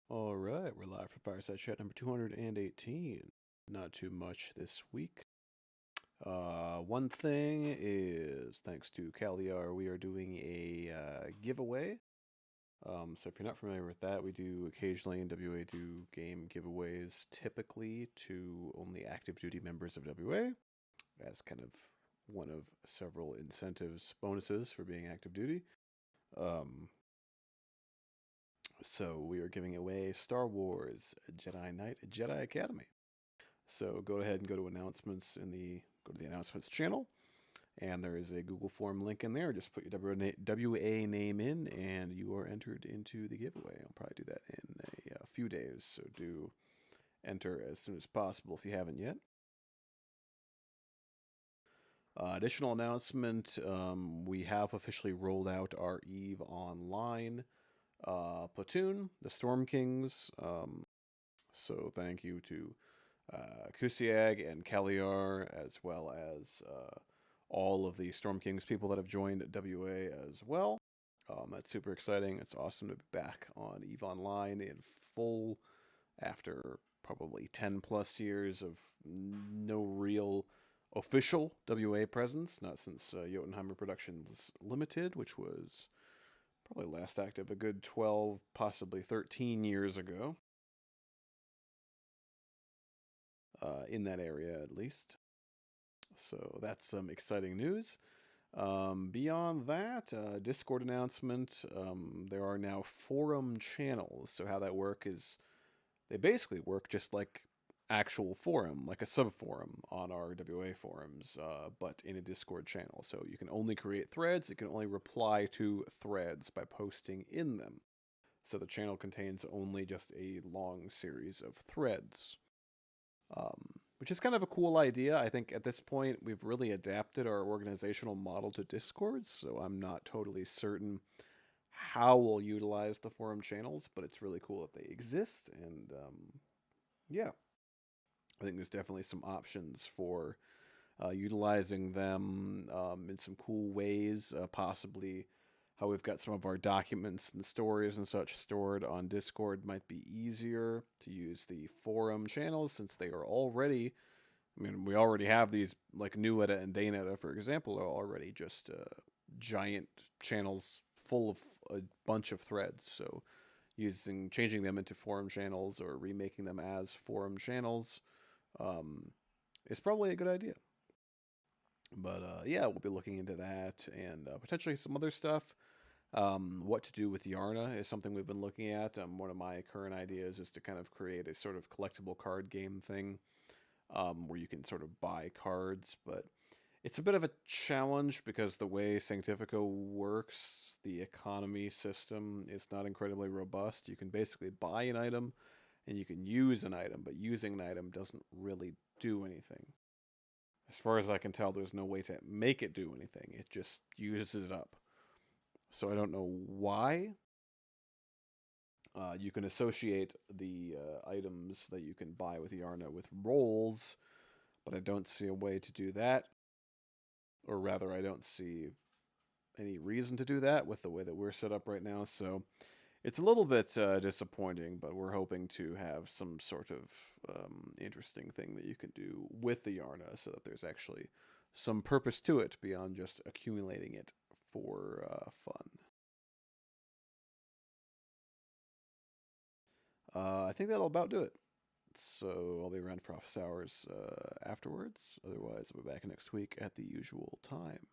All right, we're live for Fireside Chat number 218. Not too much this week. One thing is, thanks to Kaliar, we are doing a giveaway. So if you're not familiar with that, we do occasionally in WA do game giveaways, typically to only active duty members of WA, as kind of one of several incentives, bonuses for being active duty. So we are giving away Star Wars Jedi Knight Jedi Academy. So go ahead and go to announcements go to the announcements channel, and there is a Google form link in there. Just put your WA name in, and you are entered into the giveaway. I'll probably do that in a few days, so do enter as soon as possible if you haven't yet. Additional announcement: we have officially rolled out our Eve Online platoon, the Storm Kings. So thank you to Kusiag and Kaliar, as well as all of the Storm Kings people that have joined WA as well. That's super exciting. It's awesome to be back on EVE Online in full after probably 10 plus years of no real official WA presence, not since Jotunheimer Productions Limited, which was probably last active a good 12, possibly 13 years ago. In that area at least. So that's some exciting news. Beyond that, Discord announcement. There are now forum channels. So how that work is, they basically work just like actual forum, like a sub forum on our WA forums, but in a Discord channel. So you can only create threads. You can only reply to threads by posting in them. So the channel contains only just a long series of threads. Which is kind of a cool idea. I think at this point we've really adapted our organizational model to Discord, so I'm not totally certain how we'll utilize the forum channels, but it's really cool that they exist. And yeah, I think there's definitely some options for utilizing them in some cool ways, possibly how we've got some of our documents and stories and such stored on Discord might be easier to use the forum channels since they are already. I mean, we already have these like New Edit and Daynetta, for example, are already just giant channels full of a bunch of threads. So changing them into forum channels or remaking them as forum channels is probably a good idea. But yeah, we'll be looking into that and potentially some other stuff. What to do with Yarna is something we've been looking at. One of my current ideas is to kind of create a sort of collectible card game thing where you can sort of buy cards, but it's a bit of a challenge because the way Sanctifico works, the economy system is not incredibly robust. You can basically buy an item and you can use an item, but using an item doesn't really do anything. As far as I can tell, there's no way to make it do anything. It just uses it up. So I don't know why. You can associate the items that you can buy with Yarna with rolls, but I don't see a way to do that. Or rather, I don't see any reason to do that with the way that we're set up right now. So it's a little bit disappointing, but we're hoping to have some sort of interesting thing that you can do with the Yarna so that there's actually some purpose to it beyond just accumulating it for fun. I think that'll about do it. So I'll be around for office hours afterwards. Otherwise, I'll be back next week at the usual time.